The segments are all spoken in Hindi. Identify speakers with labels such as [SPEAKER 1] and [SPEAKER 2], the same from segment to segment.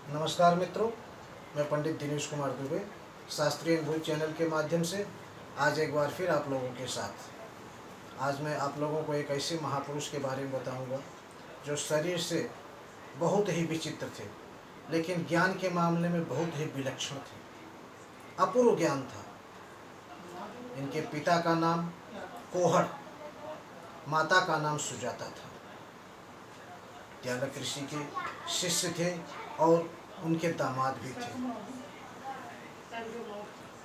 [SPEAKER 1] नमस्कार मित्रों, मैं पंडित दिनेश कुमार दुबे शास्त्रीय अनुभूति चैनल के माध्यम से आज एक बार फिर आप लोगों के साथ। आज मैं आप लोगों को एक ऐसे महापुरुष के बारे में बताऊंगा जो शरीर से बहुत ही विचित्र थे, लेकिन ज्ञान के मामले में बहुत ही विलक्षण थे। अपूर्व ज्ञान था। इनके पिता का नाम कोहड़, माता का नाम सुजाता था। त्यालक ऋषि के शिष्य थे और उनके दामाद भी थे।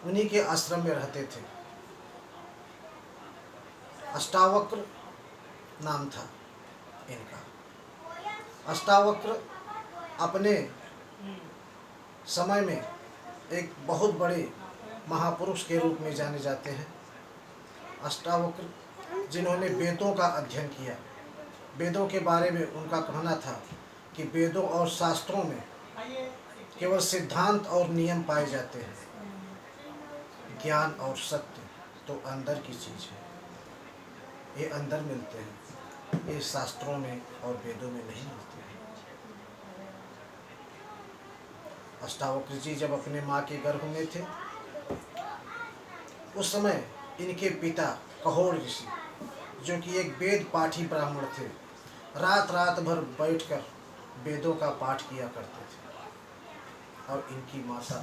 [SPEAKER 1] उन्हीं के आश्रम में रहते थे। अष्टावक्र नाम था इनका। अष्टावक्र अपने समय में एक बहुत बड़े महापुरुष के रूप में जाने जाते हैं। अष्टावक्र जिन्होंने वेदों का अध्ययन किया। वेदों के बारे में उनका कहना था कि वेदों और शास्त्रों में केवल सिद्धांत और नियम पाए जाते हैं, ज्ञान और सत्य तो अंदर की चीज़ है, ये अंदर मिलते हैं, ये शास्त्रों में और वेदों में नहीं मिलते हैं। अष्टावक्र जी जब अपने माँ के गर्भ में थे, उस समय इनके पिता कहोड़ ऋषि, जो कि एक वेद पाठी ब्राह्मण थे, रात रात भर बैठकर वेदों का पाठ किया करते थे। और इनकी माता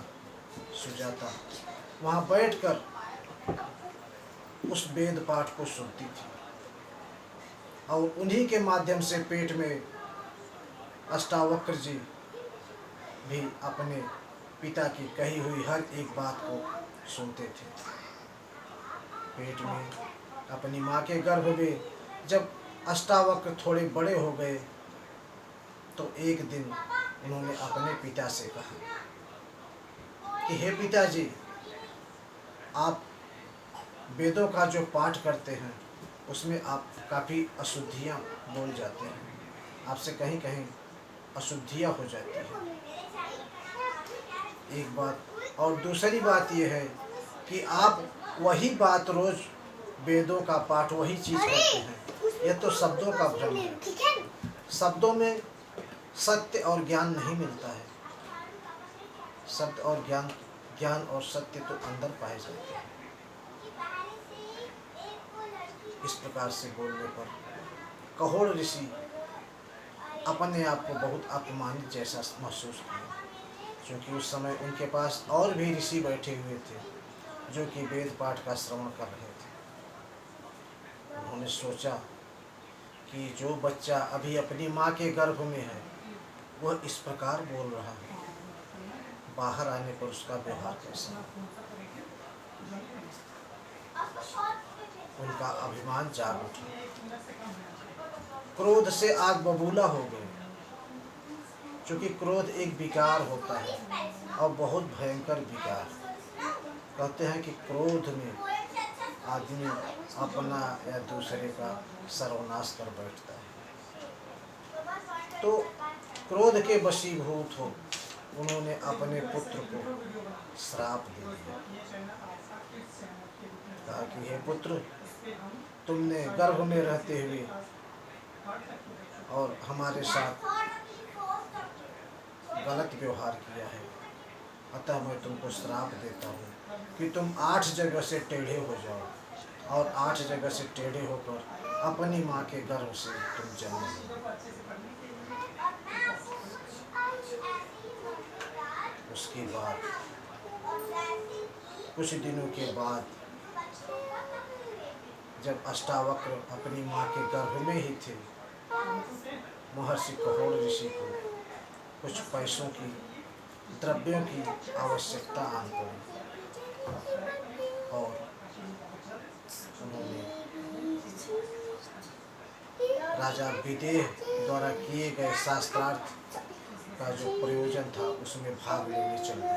[SPEAKER 1] सुजाता वहाँ बैठकर उस वेद पाठ को सुनती थी और उन्हीं के माध्यम से पेट में अष्टावक्र जी भी अपने पिता की कही हुई हर एक बात को सुनते थे। पेट में अपनी माँ के गर्भ में जब अष्टावक्र थोड़े बड़े हो गए तो एक दिन उन्होंने अपने पिता से कहा कि हे पिताजी, आप वेदों का जो पाठ करते हैं उसमें आप काफ़ी अशुद्धियाँ बोल जाते हैं, आपसे कहीं कहीं अशुद्धियाँ हो जाती हैं। एक बात, और दूसरी बात यह है कि आप वही बात रोज़ वेदों का पाठ वही चीज़ करते हैं, यह तो शब्दों का भ्रम है। शब्दों में सत्य और ज्ञान नहीं मिलता है। शब्द और ज्ञान, ज्ञान और सत्य तो अंदर पाए जाते हैं। इस प्रकार से बोलने पर कहोड़ ऋषि अपने आप को बहुत अपमानित जैसा महसूस किया, क्योंकि उस समय उनके पास और भी ऋषि बैठे हुए थे जो कि वेद पाठ का श्रवण कर रहे थे। उन्होंने सोचा कि जो बच्चा अभी अपनी माँ के गर्भ में है वह इस प्रकार बोल रहा है, बाहर आने पर उसका व्यवहार कैसा। उनका अभिमान जाग उठा, क्रोध से आग बबूला हो गए, क्योंकि क्रोध एक विकार होता है और बहुत भयंकर विकार। कहते हैं कि क्रोध में आदमी अपना या दूसरे का सर्वनाश कर बैठता है। तो क्रोध के वशीभूत हो उन्होंने अपने पुत्र को श्राप दे दिया। कहा कि हे पुत्र, तुमने गर्भ में रहते हुए और हमारे साथ गलत व्यवहार किया है, अतः मैं तुमको श्राप देता हूँ कि तुम 8 जगह से टेढ़े हो जाओ और 8 जगह से टेढ़े होकर अपनी माँ के गर्भ से तुम जन्म लो। उसके बाद कुछ दिनों के बाद जब अष्टावक्र अपनी माँ के गर्भ में ही थे, महर्षि कहोड़ ऋषि को कुछ पैसों की, द्रव्यों की आवश्यकता आन पड़ी और उन्होंने राजा विदेह द्वारा किए गए शास्त्रार्थ का जो प्रयोजन था उसमें भाग लेने चल गए।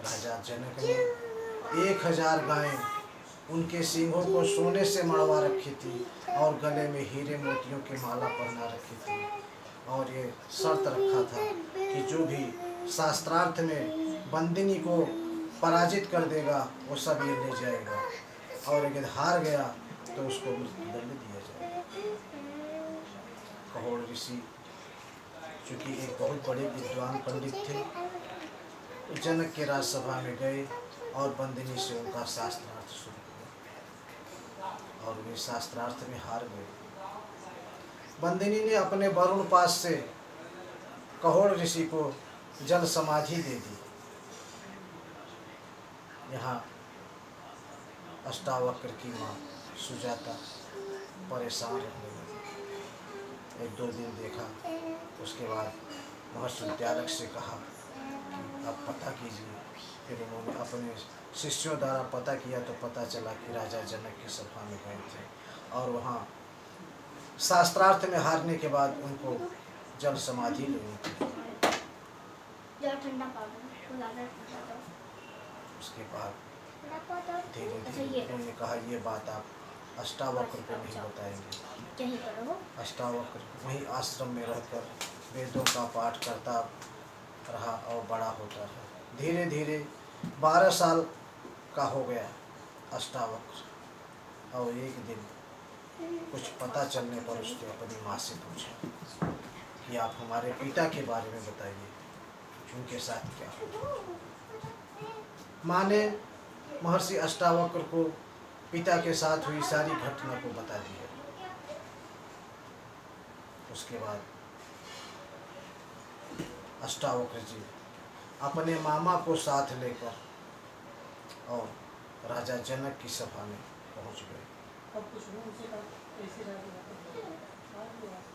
[SPEAKER 1] राजा जनक ने 1000 गायें उनके सींगों को सोने से मढ़वा रखी थी और गले में हीरे मोतियों की माला पहना रखी थी, और ये शर्त रखा था कि जो भी शास्त्रार्थ में बंदिनी को पराजित कर देगा वो सब ये ले जाएगा, और अगर हार गया तो उसको मृत्युदंड दिया जाएगा। कहोड़ ऋषि चूँकि एक बहुत बड़े विद्वान पंडित थे, तो जनक के राजसभा में गए और बंदिनी से उनका शास्त्रार्थ शुरू हुआ और वे शास्त्रार्थ में हार गए। बंदिनी ने अपने वरुण पास से कहोड़ ऋषि को जल समाधि दे दी। यहाँ अष्टावक्र की माँ सुजाता परेशान रहने लगी। एक दो दिन देखा, उसके बाद महर्षि उद्यालक से कहा कि आप पता कीजिए। फिर उन्होंने अपने शिष्यों द्वारा पता किया तो पता चला कि राजा जनक की सभा में गए थे और वहाँ शास्त्रार्थ में हारने के बाद उनको जल समाधि लेनी थी। उसके बाद धीरे धीरे उन्होंने कहा, ये बात आप अष्टावक्र को नहीं बताएंगे। अष्टावक्र वहीं आश्रम में रहकर वेदों का पाठ करता रहा और बड़ा होता रहा। धीरे धीरे 12 साल का हो गया अष्टावक्र, और एक दिन कुछ पता चलने पर उसने अपनी माँ से पूछा कि आप हमारे पिता के बारे में बताइए, उनके साथ क्या हुआ। माँ ने महर्षि अष्टावक्र को पिता के साथ हुई सारी घटना को बता दिया। उसके बाद अष्टावक्र जी अपने मामा को साथ लेकर और राजा जनक की सभा में पहुंच गए।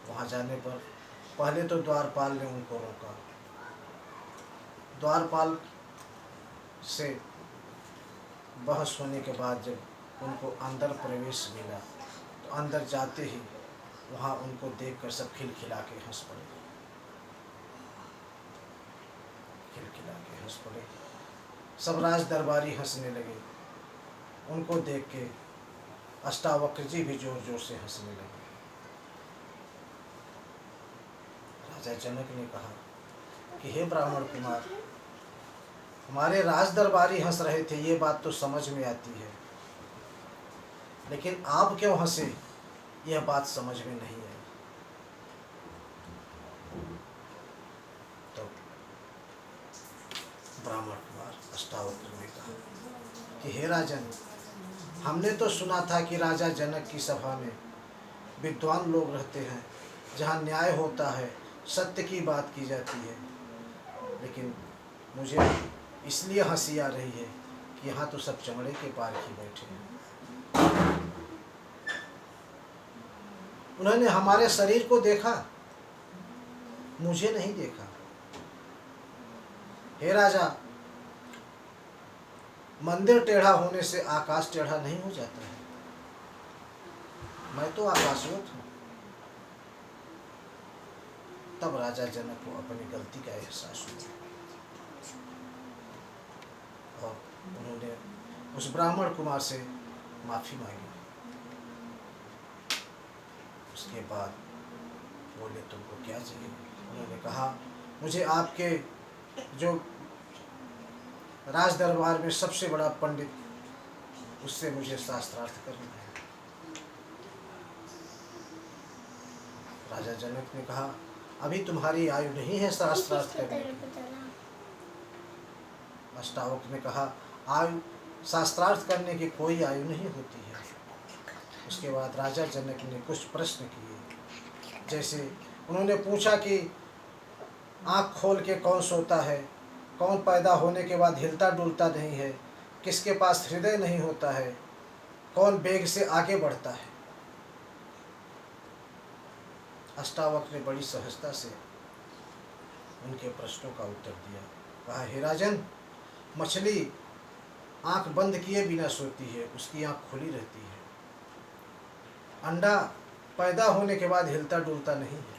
[SPEAKER 1] वहां जाने पर पहले तो द्वारपाल ने उनको रोका। द्वारपाल से बहस होने के बाद जब उनको अंदर प्रवेश मिला तो अंदर जाते ही वहाँ उनको देखकर सब खिलखिला के हंस पड़े। खिलखिला के हंस पड़े। सब राज दरबारी हंसने लगे। उनको देख के अष्टावक्र जी भी जोर जोर से हंसने लगे। राजा जनक ने कहा कि हे ब्राह्मण कुमार, हमारे राज दरबारी हंस रहे थे, ये बात तो समझ में आती है, लेकिन आप क्यों हंसे, यह बात समझ में नहीं आई। तो ब्राह्मण कुमार अष्टावक्र ने कहा कि हे राजन, हमने तो सुना था कि राजा जनक की सभा में विद्वान लोग रहते हैं, जहाँ न्याय होता है, सत्य की बात की जाती है, लेकिन मुझे इसलिए हंसी आ रही है कि यहाँ तो सब चमड़े के पारखी बैठे हैं। उन्होंने हमारे शरीर को देखा, मुझे नहीं देखा। हे राजा, मंदिर टेढ़ा होने से आकाश टेढ़ा नहीं हो जाता है। मैं तो आकाशवत हूँ। तब राजा जनक को अपनी गलती का एहसास हुआ और उन्होंने उस ब्राह्मण कुमार से माफी मांगी। उसके बाद बोले, तुमको क्या चाहिए। उन्होंने कहा, मुझे आपके जो राज दरबार में सबसे बड़ा पंडित, उससे मुझे शास्त्रार्थ करना है। राजा जनक ने कहा, अभी तुम्हारी आयु नहीं है शास्त्रार्थ करने की। अष्टावक्र ने कहा, आयु शास्त्रार्थ करने की कोई आयु नहीं होती है। उसके बाद राजा जनक ने कुछ प्रश्न किए। जैसे उन्होंने पूछा कि आँख खोल के कौन सोता है, कौन पैदा होने के बाद हिलता डुलता नहीं है, किसके पास हृदय नहीं होता है, कौन वेग से आगे बढ़ता है। अष्टावक्र ने बड़ी सहजता से उनके प्रश्नों का उत्तर दिया। कहा, हे राजन, मछली आँख बंद किए बिना सोती है, उसकी आँख खुली रहती है। अंडा पैदा होने के बाद हिलता डुलता नहीं है।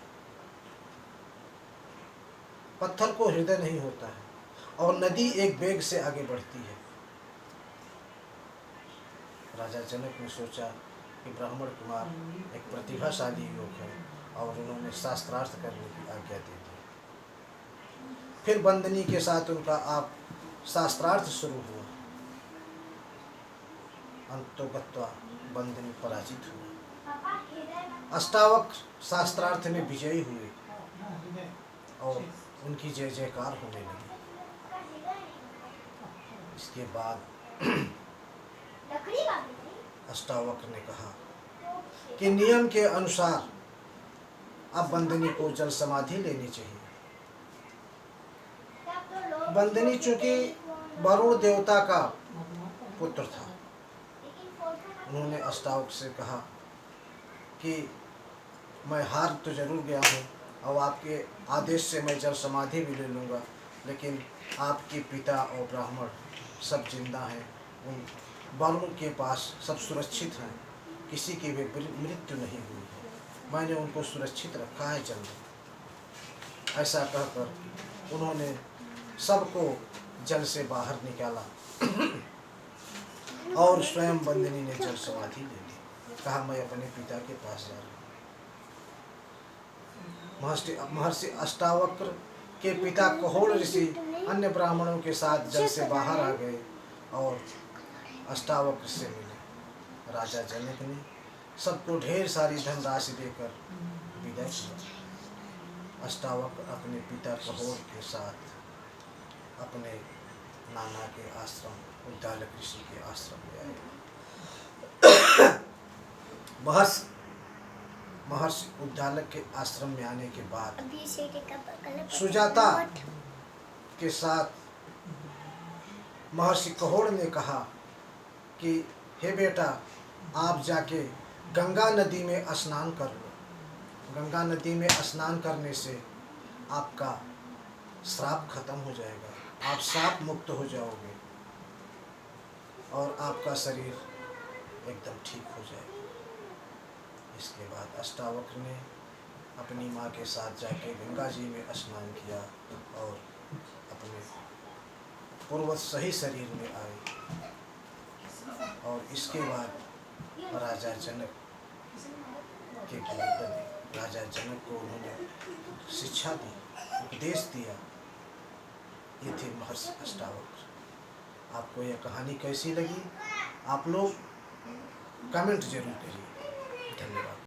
[SPEAKER 1] पत्थर को हृदय नहीं होता है, और नदी एक वेग से आगे बढ़ती है। राजा जनक ने सोचा कि ब्राह्मण कुमार एक प्रतिभाशाली युवक है और उन्होंने शास्त्रार्थ करने की आज्ञा दे दी। फिर बंदनी के साथ उनका आप शास्त्रार्थ शुरू हुआ। अंतोगत्वा बंदनी पराजित हुआ। अष्टावक्र शास्त्रार्थ में विजयी हुए। उनकी जय जयकार होने लगी। इसके बाद अष्टावक्र ने कहा कि नियम के अनुसार अब बंदनी को जल समाधि लेनी चाहिए। बंदनी चूंकि वरुण देवता का पुत्र था, उन्होंने अष्टावक्र से कहा कि मैं हार तो जरूर गया हूँ और आपके आदेश से मैं जल समाधि भी ले लूँगा, लेकिन आपके पिता और ब्राह्मण सब जिंदा हैं, उन वरुण के पास सब सुरक्षित हैं, किसी की भी मृत्यु नहीं हुई है, मैंने उनको सुरक्षित रखा है जल में। ऐसा कहकर उन्होंने सबको जल से बाहर निकाला और स्वयं बंदनी ने जल समाधि ले ली। कहा मैं अपने पिता के पास जा रहा हूँ। महर्षि अष्टावक्र के पिता कहोड़ ऋषि अन्य ब्राह्मणों के साथ जल से बाहर आ गए और अष्टावक्र से मिले। राजा जनक ने सबको ढेर सारी धनराशि देकर विदा किया। अष्टावक्र अपने पिता कहोड़ के साथ अपने नाना के आश्रम उद्दालक ऋषि के आश्रम में आए। महर्षि उद्दालक के आश्रम में आने के बाद सुजाता के साथ महर्षि कहोड़ ने कहा कि हे बेटा, आप जाके गंगा नदी में स्नान कर लो। गंगा नदी में स्नान करने से आपका श्राप खत्म हो जाएगा, आप श्राप मुक्त हो जाओगे और आपका शरीर एकदम ठीक हो जाएगा। इसके बाद अष्टावक्र ने अपनी माँ के साथ जाके गंगा जी में स्नान किया और अपने पूर्वज सही शरीर में आए। और इसके बाद राजा जनक के गुरु बने। राजा जनक को उन्होंने शिक्षा दी, उपदेश दिया। ये थे महर्षि अष्टावक्र। आपको यह कहानी कैसी लगी, आप लोग कमेंट जरूर करिए। धन्यवाद।